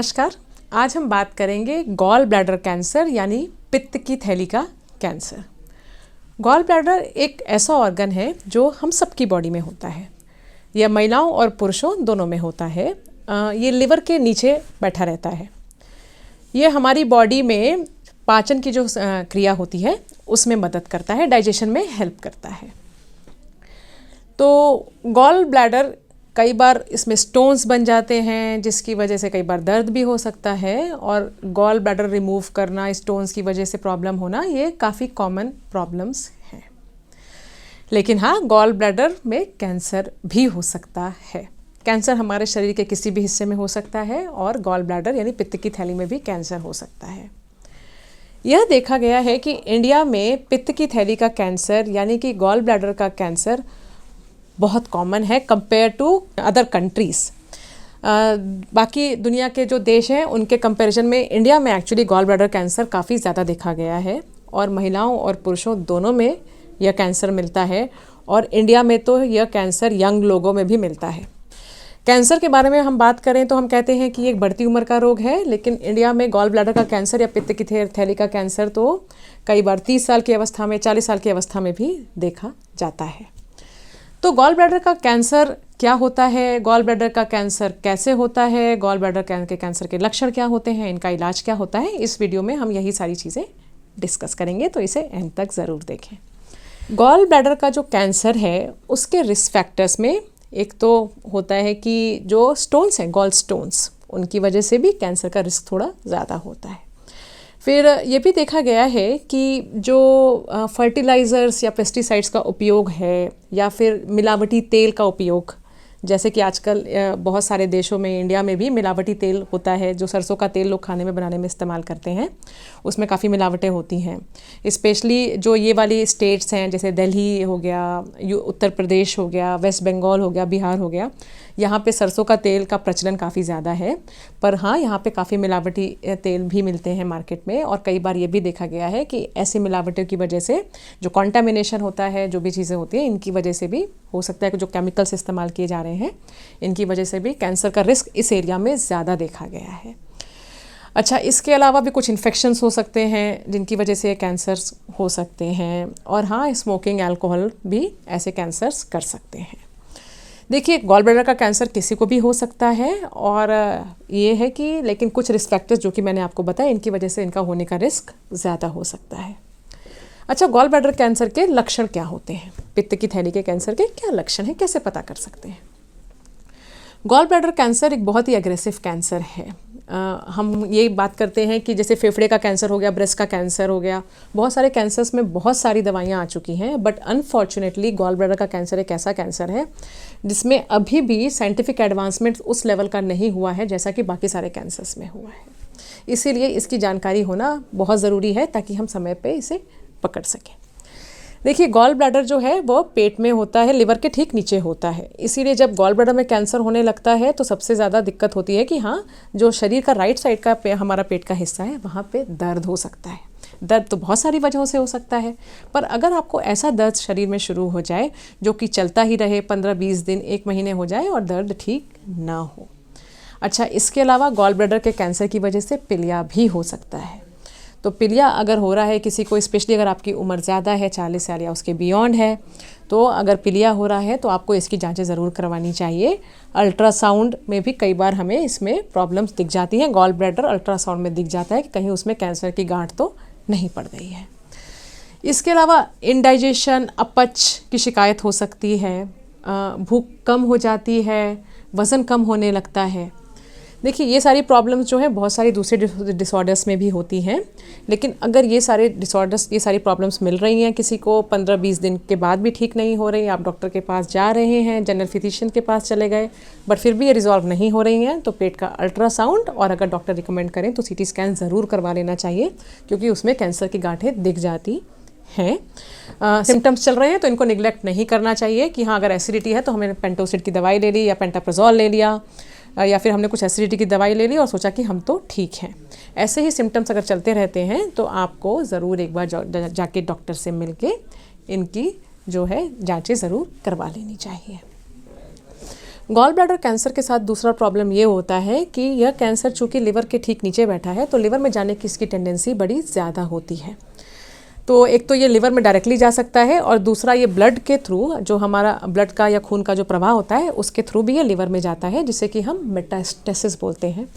नमस्कार। आज हम बात करेंगे गॉल ब्लैडर कैंसर यानी पित्त की थैली का कैंसर। गॉल ब्लैडर एक ऐसा ऑर्गन है जो हम सबकी बॉडी में होता है। यह महिलाओं और पुरुषों दोनों में होता है। ये लिवर के नीचे बैठा रहता है। ये हमारी बॉडी में पाचन की जो क्रिया होती है उसमें मदद करता है, डाइजेशन में हेल्प करता है। तो गॉल ब्लैडर कई बार इसमें स्टोन्स बन जाते हैं, जिसकी वजह से कई बार दर्द भी हो सकता है। और गॉल ब्लैडर रिमूव करना, स्टोन्स की वजह से प्रॉब्लम होना, ये काफ़ी कॉमन प्रॉब्लम्स हैं। लेकिन हाँ, गॉल ब्लैडर में कैंसर भी हो सकता है। कैंसर हमारे शरीर के किसी भी हिस्से में हो सकता है और गॉल ब्लैडर यानी पित्त की थैली में भी कैंसर हो सकता है। यह देखा गया है कि इंडिया में पित्त की थैली का कैंसर यानी कि गॉल ब्लैडर का कैंसर बहुत कॉमन है कंपेयर टू अदर कंट्रीज़। बाकी दुनिया के जो देश हैं उनके कंपैरिजन में इंडिया में एक्चुअली गॉल ब्लैडर कैंसर काफ़ी ज़्यादा देखा गया है और महिलाओं और पुरुषों दोनों में यह कैंसर मिलता है। और इंडिया में तो यह कैंसर यंग लोगों में भी मिलता है। कैंसर के बारे में हम बात करें तो हम कहते हैं कि एक बढ़ती उम्र का रोग है, लेकिन इंडिया में गॉल ब्लैडर का कैंसर या पित्त की थैली का कैंसर तो कई बार 30 साल की अवस्था में, 40 साल की अवस्था में भी देखा जाता है। तो गॉल ब्लैडर का कैंसर क्या होता है, गॉल ब्लैडर का कैंसर कैसे होता है, गॉल ब्लैडर के कैंसर के लक्षण क्या होते हैं, इनका इलाज क्या होता है, इस वीडियो में हम यही सारी चीज़ें डिस्कस करेंगे, तो इसे एंड तक ज़रूर देखें। गॉल ब्लैडर का जो कैंसर है उसके रिस्क फैक्टर्स में एक तो होता है कि जो स्टोन्स हैं, गॉल स्टोन्स, उनकी वजह से भी कैंसर का रिस्क थोड़ा ज़्यादा होता है। फिर ये भी देखा गया है कि जो फर्टिलाइज़र्स या पेस्टिसाइड्स का उपयोग है या फिर मिलावटी तेल का उपयोग, जैसे कि आजकल बहुत सारे देशों में, इंडिया में भी मिलावटी तेल होता है। जो सरसों का तेल लोग खाने में बनाने में इस्तेमाल करते हैं उसमें काफ़ी मिलावटें होती हैं। स्पेशली जो ये वाली स्टेट्स हैं जैसे दिल्ली हो गया, उत्तर प्रदेश हो गया, वेस्ट बंगाल हो गया, बिहार हो गया, यहाँ पे सरसों का तेल का प्रचलन काफ़ी ज़्यादा है। पर हाँ, यहाँ पे काफ़ी मिलावटी तेल भी मिलते हैं मार्केट में। और कई बार ये भी देखा गया है कि ऐसे मिलावटों की वजह से जो कॉन्टामिनेशन होता है, जो भी चीज़ें होती हैं, इनकी वजह से भी हो सकता है कि जो केमिकल्स इस्तेमाल किए जा रहे हैं इनकी वजह से भी कैंसर का रिस्क इस एरिया में ज़्यादा देखा गया है। अच्छा, इसके अलावा भी कुछ इन्फेक्शंस हो सकते हैं जिनकी वजह से कैंसर्स हो सकते हैं। और हाँ, स्मोकिंग, अल्कोहल भी ऐसे कैंसर्स कर सकते हैं। देखिए, गॉल ब्लैडर का कैंसर किसी को भी हो सकता है और ये है कि लेकिन कुछ रिस्क फैक्टर्स जो कि मैंने आपको बताया, इनकी वजह से इनका होने का रिस्क ज़्यादा हो सकता है। अच्छा, गॉल ब्लैडर कैंसर के लक्षण क्या होते हैं, पित्त की थैली के कैंसर के क्या लक्षण हैं, कैसे पता कर सकते हैं? गॉल ब्लैडर कैंसर एक बहुत ही एग्रेसिव कैंसर है। हम ये बात करते हैं कि जैसे फेफड़े का कैंसर हो गया, ब्रेस्ट का कैंसर हो गया, बहुत सारे कैंसर्स में बहुत सारी दवाइयाँ आ चुकी हैं। बट अनफॉर्चुनेटली गॉल ब्लैडर का कैंसर एक ऐसा कैंसर है जिसमें अभी भी साइंटिफिक एडवांसमेंट उस लेवल का नहीं हुआ है जैसा कि बाकी सारे कैंसर्स में हुआ है। इसीलिए इसकी जानकारी होना बहुत ज़रूरी है ताकि हम समय पे इसे पकड़ सकें। देखिए, गॉल ब्लैडर जो है वो पेट में होता है, लिवर के ठीक नीचे होता है। इसीलिए जब गॉल ब्लैडर में कैंसर होने लगता है तो सबसे ज़्यादा दिक्कत होती है कि हाँ, जो शरीर का राइट साइड का हमारा पेट का हिस्सा है वहाँ पे दर्द हो सकता है। दर्द तो बहुत सारी वजहों से हो सकता है, पर अगर आपको ऐसा दर्द शरीर में शुरू हो जाए जो कि चलता ही रहे, 15-20 दिन, 1 महीने हो जाए और दर्द ठीक ना हो। अच्छा, इसके अलावा गॉल ब्लैडर के कैंसर की वजह से पीलिया भी हो सकता है। तो पीलिया अगर हो रहा है किसी को, स्पेशली अगर आपकी उम्र ज़्यादा है, 40 साल या उसके बियॉन्ड है, तो अगर पीलिया हो रहा है तो आपको इसकी जांचें ज़रूर करवानी चाहिए। अल्ट्रासाउंड में भी कई बार हमें इसमें प्रॉब्लम्स दिख जाती हैं। गॉल ब्लैडर अल्ट्रासाउंड में दिख जाता है कि कहीं उसमें कैंसर की गांठ तो नहीं पड़ गई है। इसके अलावा इंडाइजेशन, अपच की शिकायत हो सकती है, भूख कम हो जाती है, वज़न कम होने लगता है। देखिए, ये सारी प्रॉब्लम्स जो हैं बहुत सारी दूसरे डिसऑर्डर्स में भी होती हैं। लेकिन अगर ये सारे डिसऑर्डर्स, ये सारी प्रॉब्लम्स मिल रही हैं किसी को, 15-20 दिन के बाद भी ठीक नहीं हो रही, आप डॉक्टर के पास जा रहे हैं, जनरल फिजिशियन के पास चले गए, बट फिर भी ये रिजॉल्व नहीं हो रही हैं, तो पेट का अल्ट्रासाउंड और अगर डॉक्टर रिकमेंड करें तो CT स्कैन ज़रूर करवा लेना चाहिए, क्योंकि उसमें कैंसर की गांठें दिख जाती हैं। सिम्टम्स चल रहे हैं तो इनको निगलेक्ट नहीं करना चाहिए कि हाँ, अगर एसिडिटी है तो हमने पेंटोसिड की दवाई ले ली या पेंटाप्रोजोल ले लिया, या फिर हमने कुछ एसिडिटी की दवाई ले ली और सोचा कि हम तो ठीक हैं। ऐसे ही सिम्टम्स अगर चलते रहते हैं तो आपको ज़रूर एक बार जाके डॉक्टर से मिलके इनकी जो है जांचें ज़रूर करवा लेनी चाहिए। गॉल ब्लैडर कैंसर के साथ दूसरा प्रॉब्लम ये होता है कि यह कैंसर चूँकि लिवर के ठीक नीचे बैठा है तो लिवर में जाने की इसकी टेंडेंसी बड़ी ज़्यादा होती है। तो एक तो ये लिवर में डायरेक्टली जा सकता है और दूसरा ये ब्लड के थ्रू, जो हमारा ब्लड का या खून का जो प्रवाह होता है उसके थ्रू भी ये लिवर में जाता है, जिसे कि हम मेटास्टेसिस बोलते हैं।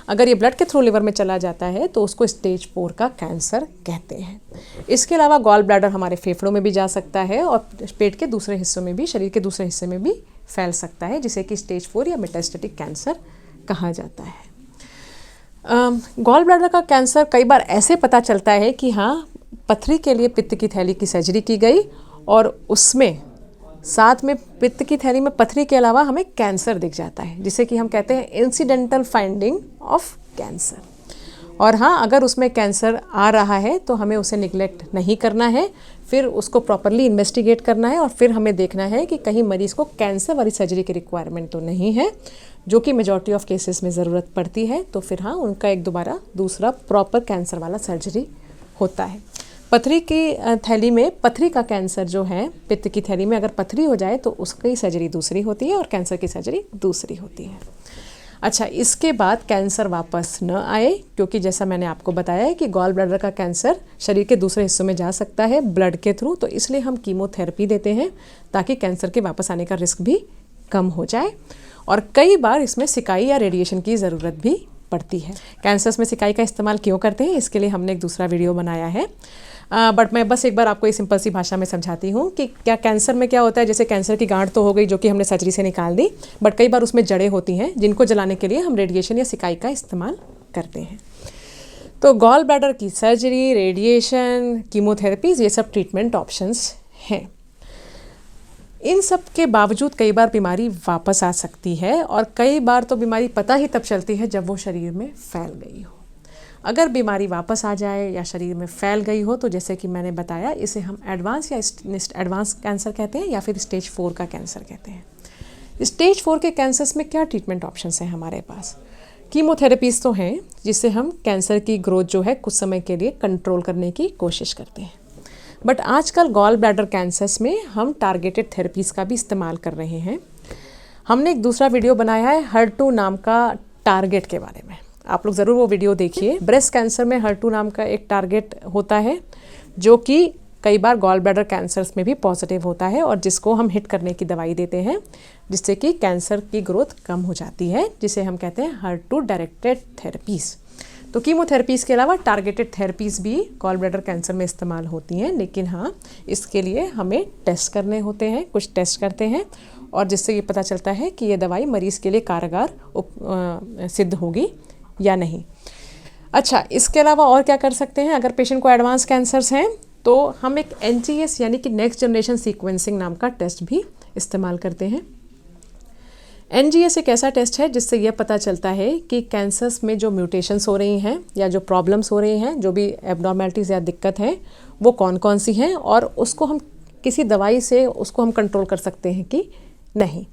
अगर ये ब्लड के थ्रू लिवर में चला जाता है तो उसको स्टेज 4 का कैंसर कहते हैं। इसके अलावा गॉल ब्लैडर हमारे फेफड़ों में भी जा सकता है और पेट के दूसरे हिस्सों में भी, शरीर के दूसरे हिस्से में भी फैल सकता है, जिसे कि स्टेज 4 या मेटास्टेटिक कैंसर कहा जाता है। गॉल ब्लैडर का कैंसर कई बार ऐसे पता चलता है कि हाँ, पथरी के लिए पित्त की थैली की सर्जरी की गई और उसमें साथ में पित्त की थैली में पथरी के अलावा हमें कैंसर दिख जाता है, जिसे कि हम कहते हैं इंसिडेंटल फाइंडिंग ऑफ कैंसर। और हाँ, अगर उसमें कैंसर आ रहा है तो हमें उसे निगलेक्ट नहीं करना है, फिर उसको प्रॉपरली इन्वेस्टिगेट करना है और फिर हमें देखना है कि कहीं मरीज़ को कैंसर वाली सर्जरी की रिक्वायरमेंट तो नहीं है, जो कि मेजॉरिटी ऑफ केसेस में ज़रूरत पड़ती है। तो फिर हाँ, उनका एक दोबारा दूसरा प्रॉपर कैंसर वाला सर्जरी होता है। पथरी की थैली में, पथरी का कैंसर जो है, पित्त की थैली में अगर पथरी हो जाए तो उसकी सर्जरी दूसरी होती है और कैंसर की सर्जरी दूसरी होती है। अच्छा, इसके बाद कैंसर वापस न आए, क्योंकि जैसा मैंने आपको बताया है कि गॉल ब्लैडर का कैंसर शरीर के दूसरे हिस्सों में जा सकता है ब्लड के थ्रू, तो इसलिए हम कीमोथेरेपी देते हैं ताकि कैंसर के वापस आने का रिस्क भी कम हो जाए। और कई बार इसमें सिकाई या रेडिएशन की ज़रूरत भी पड़ती है। कैंसर्स में सिकाई का इस्तेमाल क्यों करते हैं, इसके लिए हमने एक दूसरा वीडियो बनाया है, बट मैं बस एक बार आपको इस सिंपल सी भाषा में समझाती हूँ कि क्या कैंसर में क्या होता है। जैसे कैंसर की गांठ तो हो गई, जो कि हमने सर्जरी से निकाल दी, बट कई बार उसमें जड़ें होती हैं जिनको जलाने के लिए हम रेडिएशन या सिकाई का इस्तेमाल करते हैं। तो गॉल ब्लैडर की सर्जरी, रेडिएशन, कीमोथेरेपीज, ये सब ट्रीटमेंट ऑप्शंस हैं। इन सब के बावजूद कई बार बीमारी वापस आ सकती है और कई बार तो बीमारी पता ही तब चलती है जब वो शरीर में फैल गई हो। अगर बीमारी वापस आ जाए या शरीर में फैल गई हो तो जैसे कि मैंने बताया, इसे हम एडवांस या एडवांस कैंसर कहते हैं या फिर स्टेज 4 का कैंसर कहते हैं। स्टेज 4 के कैंसर्स में क्या ट्रीटमेंट ऑप्शंस हैं हमारे पास? कीमोथेरेपीज तो हैं, जिससे हम कैंसर की ग्रोथ जो है कुछ समय के लिए कंट्रोल करने की कोशिश करते हैं। बट आजकल गॉल ब्लैडर कैंसर्स में हम टारगेटेड थेरेपीज़ का भी इस्तेमाल कर रहे हैं। हमने एक दूसरा वीडियो बनाया है HER2 नाम का टारगेट के बारे में, आप लोग ज़रूर वो वीडियो देखिए। ब्रेस्ट कैंसर में HER2 नाम का एक टारगेट होता है, जो कि कई बार गॉल ब्लैडर कैंसर्स में भी पॉजिटिव होता है और जिसको हम हिट करने की दवाई देते हैं, जिससे कि कैंसर की ग्रोथ कम हो जाती है, जिसे हम कहते हैं HER2 डायरेक्टेड थेरेपीज़। तो कीमोथेरेपीज़ के अलावा टारगेटेड थेरेपीज़ भी गॉल ब्लैडर कैंसर में इस्तेमाल होती हैं, लेकिन हाँ, इसके लिए हमें टेस्ट करने होते हैं, कुछ टेस्ट करते हैं और जिससे ये पता चलता है कि ये दवाई मरीज़ के लिए कारगर सिद्ध होगी या नहीं। अच्छा, इसके अलावा और क्या कर सकते हैं? अगर पेशेंट को एडवांस कैंसर्स हैं तो हम एक NGS यानी कि नेक्स्ट जनरेशन सीक्वेंसिंग नाम का टेस्ट भी इस्तेमाल करते हैं। NGS एक ऐसा टेस्ट है जिससे यह पता चलता है कि कैंसर्स में जो म्यूटेशंस हो रही हैं या जो प्रॉब्लम्स हो रही हैं, जो भी एबनॉर्मेलिटीज़ या दिक्कत है, वो कौन कौन सी हैं और उसको हम किसी दवाई से उसको हम कंट्रोल कर सकते हैं कि नहीं।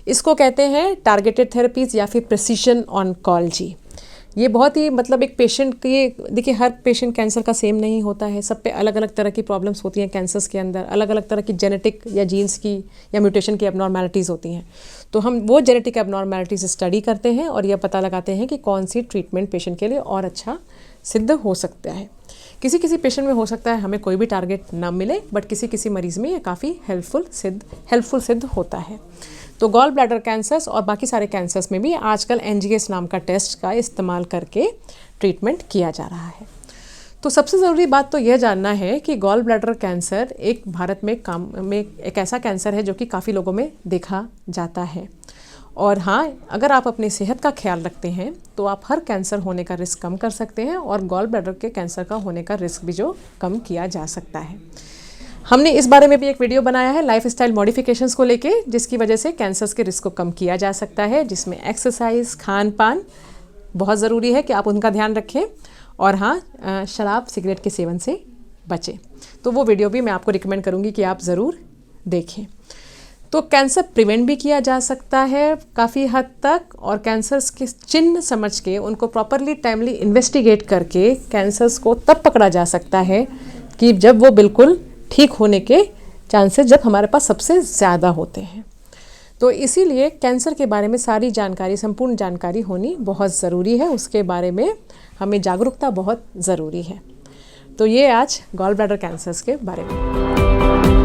इसको कहते हैं टारगेटेड थेरेपीज़ या फिर प्रिसीजन ऑन्कोलॉजी। ये बहुत ही मतलब एक पेशेंट की, देखिए हर पेशेंट कैंसर का सेम नहीं होता है, सब पे अलग अलग तरह की प्रॉब्लम्स होती हैं। कैंसर्स के अंदर अलग अलग तरह की जेनेटिक या जीन्स की या म्यूटेशन की एबनॉर्मेलिटीज़ होती हैं। तो हम वो जेनेटिक एबनॉर्मेलिटीज़ स्टडी करते हैं और यह पता लगाते हैं कि कौन सी ट्रीटमेंट पेशेंट के लिए और अच्छा सिद्ध हो सकता है। किसी किसी पेशेंट में हो सकता है हमें कोई भी टारगेट ना मिले, बट किसी किसी मरीज़ में ये काफ़ी हेल्पफुल सिद्ध होता है। तो गॉल ब्लैडर कैंसर्स और बाकी सारे कैंसर्स में भी आजकल NGS नाम का टेस्ट का इस्तेमाल करके ट्रीटमेंट किया जा रहा है। तो सबसे ज़रूरी बात तो यह जानना है कि गॉल ब्लैडर कैंसर एक भारत में एक ऐसा कैंसर है जो कि काफ़ी लोगों में देखा जाता है। और हाँ, अगर आप अपनी सेहत का ख्याल रखते हैं तो आप हर कैंसर होने का रिस्क कम कर सकते हैं और गॉल ब्लैडर के कैंसर का होने का रिस्क भी जो कम किया जा सकता है। हमने इस बारे में भी एक वीडियो बनाया है लाइफस्टाइल मॉडिफिकेशंस को लेके, जिसकी वजह से कैंसर्स के रिस्क को कम किया जा सकता है, जिसमें एक्सरसाइज, खान पान बहुत ज़रूरी है कि आप उनका ध्यान रखें और हाँ, शराब सिगरेट के सेवन से बचें। तो वो वीडियो भी मैं आपको रिकमेंड करूँगी कि आप ज़रूर देखें। तो कैंसर प्रिवेंट भी किया जा सकता है काफ़ी हद तक, और कैंसर्स के चिन्ह समझ के उनको प्रॉपरली टाइमली इन्वेस्टिगेट करके कैंसर्स को तब पकड़ा जा सकता है कि जब वो बिल्कुल ठीक होने के चांसेस जब हमारे पास सबसे ज़्यादा होते हैं। तो इसीलिए कैंसर के बारे में सारी जानकारी, संपूर्ण जानकारी होनी बहुत ज़रूरी है। उसके बारे में हमें जागरूकता बहुत ज़रूरी है। तो ये आज गॉल ब्लैडर कैंसर्स के बारे में।